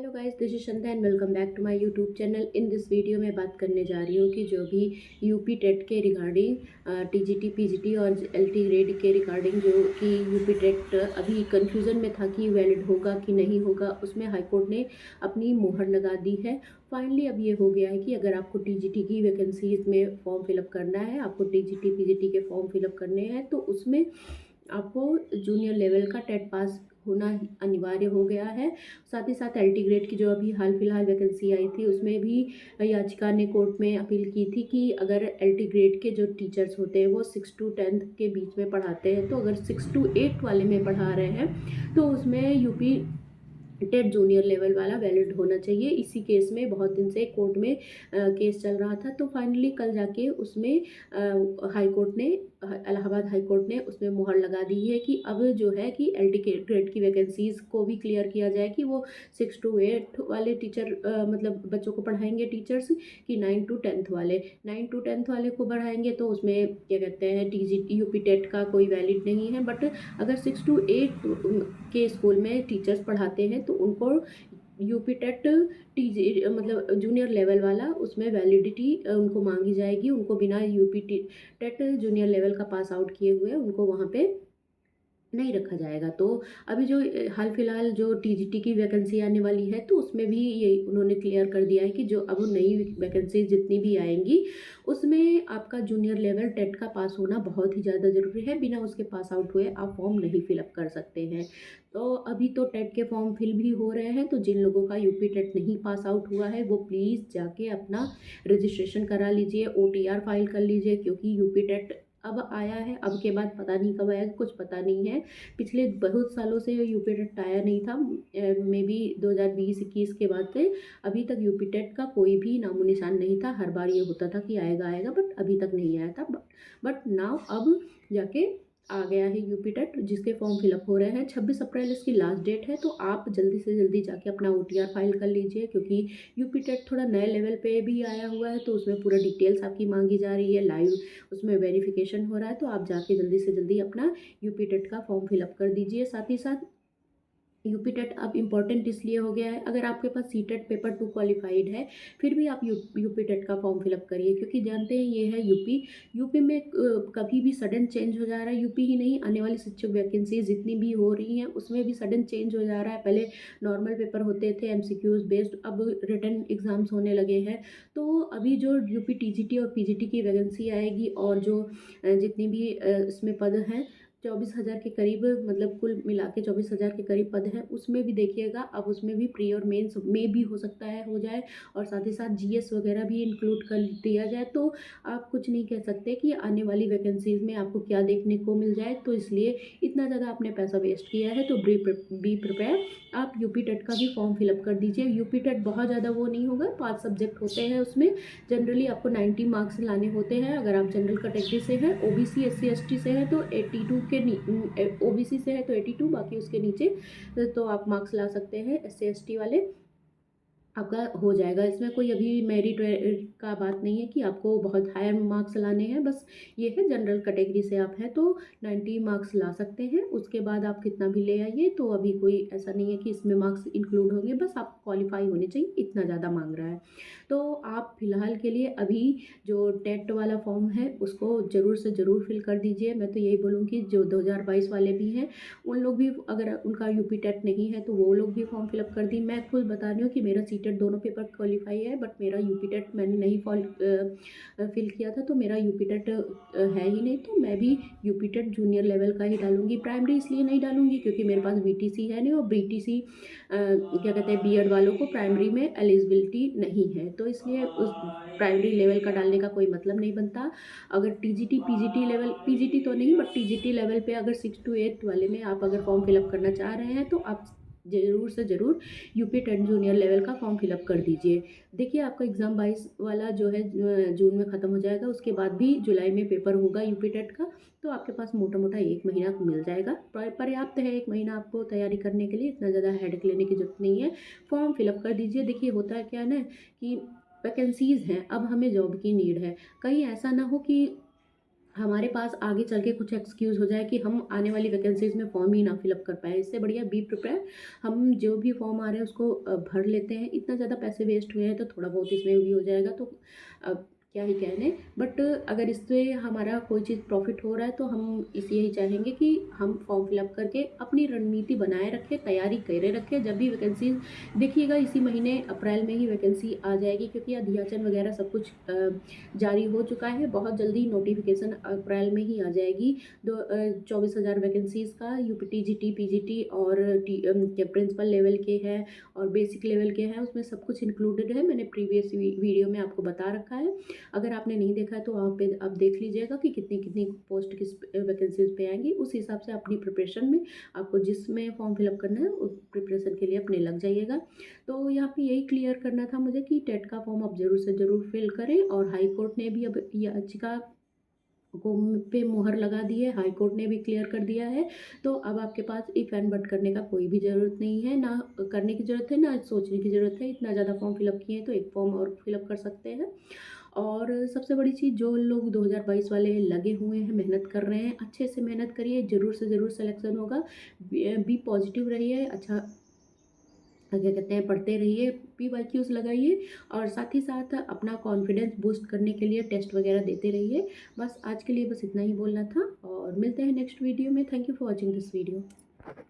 Hello guys, this is Sandhya and welcome back to my YouTube channel. In this video में बात करने जा रही हूँ कि जो भी यूपी टेट के रिगार्डिंग टीजीटी पीजीटी और एलटी ग्रेड के रिगार्डिंग जो कि यूपी टेट अभी कंफ्यूजन में था कि वैलिड होगा कि नहीं होगा, उसमें हाई कोर्ट ने अपनी मोहर लगा दी है। फाइनली अब ये हो गया है कि अगर आपको टीजीटी की वैकेंसीज में फॉर्म फिलअप करना है, आपको टीजीटी पीजीटी के फॉर्म फिलअप करने हैं, तो उसमें आपको जूनियर लेवल का टेट पास होना अनिवार्य हो गया है। साथ ही साथ एलटी ग्रेड की जो अभी हाल फिलहाल वैकेंसी आई थी, उसमें भी याचिका ने कोर्ट में अपील की थी कि अगर एलटी ग्रेड के जो टीचर्स होते हैं वो 6 to 10 के बीच में पढ़ाते हैं, तो अगर 6 to 8 वाले में पढ़ा रहे हैं तो उसमें यूपी टेट जूनियर लेवल वाला वैलिड होना चाहिए। इसी केस में बहुत दिन से कोर्ट में केस चल रहा था, तो फाइनली कल जाके उसमें हाई कोर्ट ने, इलाहाबाद हाई कोर्ट ने उसमें मुहर लगा दी है कि अब जो है कि एल टी ग्रेड की वैकेंसीज को भी क्लियर किया जाए कि वो 6 to 8 वाले टीचर मतलब बच्चों को पढ़ाएंगे टीचर्स, कि 9 to 10 वाले को बढ़ाएंगे। तो उसमें क्या कहते हैं, टी यूपी टेट का कोई वैलिड नहीं है, बट अगर 6 to 8 के स्कूल में टीचर्स पढ़ाते हैं तो उनको यूपी टेट टीजी मतलब जूनियर लेवल वाला उसमें वैलिडिटी उनको मांगी जाएगी। उनको बिना यूपी टेट जूनियर लेवल का पास आउट किए हुए उनको वहाँ पे नहीं रखा जाएगा। तो अभी जो हाल फिलहाल जो टीजीटी की वैकेंसी आने वाली है, तो उसमें भी ये उन्होंने क्लियर कर दिया है कि जो अब नई वैकेंसी जितनी भी आएंगी उसमें आपका जूनियर लेवल टेट का पास होना बहुत ही ज़्यादा ज़रूरी है। बिना उसके पास आउट हुए आप फॉर्म नहीं फिलअप कर सकते हैं। तो अभी तो टेट के फॉर्म फिल भी हो रहे हैं, तो जिन लोगों का यूपी टेट नहीं पास आउट हुआ है वो प्लीज़ जाके अपना रजिस्ट्रेशन करा लीजिए, ओटीआर फाइल कर लीजिए, क्योंकि यूपी टेट अब आया है। अब के बाद पता नहीं कब आएगा, कुछ पता नहीं है। पिछले बहुत सालों से यूपी टेट आया नहीं था, मे बी 2020-21 के बाद से अभी तक यूपी टेट का कोई भी नामो निशान नहीं था। हर बार ये होता था कि आएगा आएगा, बट अभी तक नहीं आया था। बट नाउ अब जाके आ गया है यूपी टेट, जिसके फॉर्म फिलअप हो रहे हैं। 26 अप्रैल इसकी लास्ट डेट है, तो आप जल्दी से जल्दी जाके अपना ओटीआर फाइल कर लीजिए, क्योंकि यूपी टेट थोड़ा नए लेवल पे भी आया हुआ है, तो उसमें पूरा डिटेल्स आपकी मांगी जा रही है, लाइव उसमें वेरिफिकेशन हो रहा है। तो आप जाके जल्दी से जल्दी अपना यूपी टेट का फॉर्म फिलअप कर दीजिए। साथ ही साथ यूपी टेट अब इम्पॉर्टेंट इसलिए हो गया है, अगर आपके पास सी टेट पेपर 2 क्वालिफाइड है फिर भी आप यूपी टेट का फॉर्म फिलअप करिए, क्योंकि जानते हैं ये है यूपी में कभी भी सडन चेंज हो जा रहा है। यूपी ही नहीं, आने वाली शिक्षक वैकेंसी जितनी भी हो रही हैं उसमें भी सडन चेंज हो जा रहा है। पहले नॉर्मल पेपर होते थे एमसीक्यूज बेस्ड, अब रिटन एग्जाम्स होने लगे हैं। तो अभी जो यूपी टीजीटी और पीजीटी की वैकेंसी आएगी और जो जितनी भी इसमें पद हैं, 24,000 के करीब, मतलब कुल मिला के 24,000 के करीब पद हैं, उसमें भी देखिएगा अब उसमें भी प्री और मेंस में भी हो सकता है हो जाए, और साथ ही साथ जीएस वगैरह भी इंक्लूड कर दिया जाए। तो आप कुछ नहीं कह सकते कि आने वाली वैकेंसीज में आपको क्या देखने को मिल जाए। तो इसलिए इतना ज़्यादा आपने पैसा वेस्ट किया है, तो बी प्रिपेयर। आप यूपी टेट का भी फॉर्म फिलअप कर दीजिए। यूपी टेट बहुत ज़्यादा वो नहीं होगा, 5 सब्जेक्ट होते हैं उसमें। जनरली आपको 90 मार्क्स लाने होते हैं। अगर आप जनरल कैटेगरी से हैं, ओबीसी एससी एसटी से है तो 82 के, ओबीसी से है तो 82, बाकी उसके नीचे तो आप मार्क्स ला सकते हैं। एससी एसटी वाले आपका हो जाएगा। इसमें कोई अभी मेरिट का बात नहीं है कि आपको बहुत हायर मार्क्स लाने हैं। बस ये है, जनरल कैटेगरी से आप हैं तो 90 मार्क्स ला सकते हैं। उसके बाद आप कितना भी ले आइए, तो अभी कोई ऐसा नहीं है कि इसमें मार्क्स इंक्लूड होंगे, बस आप क्वालिफाई होने चाहिए, इतना ज़्यादा मांग रहा है। तो आप फिलहाल के लिए अभी जो टेट वाला फॉर्म है उसको ज़रूर से ज़रूर फिल कर दीजिए। मैं तो यही बोलूँगी, जो 2022 वाले भी हैं उन लोग भी, अगर उनका यूपी टेट नहीं है तो वो लोग भी फॉर्म फिलअप कर दी। मैं खुद बता रही हूँ कि मेरा सीटेट दोनों पेपर क्वालिफाई है, बट मेरा यूपी टेट मैंने नहीं फिल किया था, तो मेरा यूपी टेट है ही नहीं। तो मैं भी यूपी टेट जूनियर लेवल का ही डालूंगी। प्राइमरी इसलिए नहीं डालूंगी क्योंकि मेरे पास बीटीसी है नहीं, और बीटीसी क्या कहते हैं, बीएड वालों को प्राइमरी में एलिजिबिलिटी नहीं है, तो इसलिए उस प्राइमरी लेवल का डालने का कोई मतलब नहीं बनता। अगर टीजीटी पीजीटी लेवल, पीजीटी तो नहीं बट टीजीटी लेवल पे अगर 6 to 8 वाले में आप अगर फॉर्म फिलअप करना चाह रहे हैं, तो आप ज़रूर से ज़रूर यूपी टेट जूनियर लेवल का फॉर्म फिलअप कर दीजिए। देखिए, आपका एग्ज़ाम 22 वाला जो है जून में ख़त्म हो जाएगा, उसके बाद भी जुलाई में पेपर होगा यूपी टेट का। तो आपके पास मोटा मोटा 1 महीना मिल जाएगा, पर्याप्त है 1 महीना आपको तैयारी करने के लिए। इतना ज़्यादा हेडेक लेने की जरूरत नहीं है। फॉर्म फिलअप कर दीजिए। देखिए, होता है क्या ना कि वैकेंसीज़ हैं, अब हमें जॉब की नीड है। कहीं ऐसा ना हो कि हमारे पास आगे चल के कुछ एक्सक्यूज़ हो जाए कि हम आने वाली वैकेंसीज़ में फॉर्म ही ना फिलअप कर पाएँ। इससे बढ़िया बी प्रिपेयर, हम जो भी फॉर्म आ रहे हैं उसको भर लेते हैं। इतना ज़्यादा पैसे वेस्ट हुए हैं तो थोड़ा बहुत इसमें भी हो जाएगा, तो क्या ही कहने। बट अगर इससे हमारा कोई चीज़ प्रॉफ़िट हो रहा है तो हम यही चाहेंगे कि हम फॉर्म फिलअप करके अपनी रणनीति बनाए रखें, तैयारी करे रखें। जब भी वैकेंसीज़ देखिएगा, इसी महीने अप्रैल में ही वैकेंसी आ जाएगी, क्योंकि अध्याचन वगैरह सब कुछ जारी हो चुका है। बहुत जल्दी नोटिफिकेशन अप्रैल में ही आ जाएगी। 24,000 वैकेंसीज़ का यूपी टीजीटी, पीजीटी और क्या प्रिंसिपल लेवल के हैं और बेसिक लेवल के हैं, उसमें सब कुछ इंक्लूडेड है। मैंने प्रीवियस वीडियो में आपको बता रखा है। अगर आपने नहीं देखा है तो वहाँ पे आप देख लीजिएगा कि कितनी कितनी पोस्ट किस वैकेंसीज पे आएंगी। उस हिसाब से अपनी प्रिपरेशन में आपको जिसमें फॉर्म फिलअप करना है उस प्रिपरेशन के लिए अपने लग जाइएगा। तो यहाँ पे यही क्लियर करना था मुझे कि टेट का फॉर्म आप ज़रूर से ज़रूर फिल करें। और हाई कोर्ट ने भी अब याचिका को पे मुहर लगा दी है, हाई कोर्ट ने भी क्लियर कर दिया है। तो अब आपके पास इफ़ एंड बट करने का कोई भी ज़रूरत नहीं है, ना करने की ज़रूरत है, ना सोचने की ज़रूरत है। इतना ज़्यादा फॉर्म फिलअप किए हैं तो एक फॉर्म और फिलअप कर सकते हैं। और सबसे बड़ी चीज़, जो लोग 2022 वाले लगे हुए हैं, मेहनत कर रहे हैं, अच्छे से मेहनत करिए, ज़रूर से ज़रूर सिलेक्शन होगा। बी पॉजिटिव रहिए, अच्छा क्या कहते हैं, पढ़ते रहिए, पीवाईक्यूज़ लगाइए और साथ ही साथ अपना कॉन्फिडेंस बूस्ट करने के लिए टेस्ट वगैरह देते रहिए। बस आज के लिए बस इतना ही बोलना था और मिलते हैं नेक्स्ट वीडियो में। Thank you for watching this video.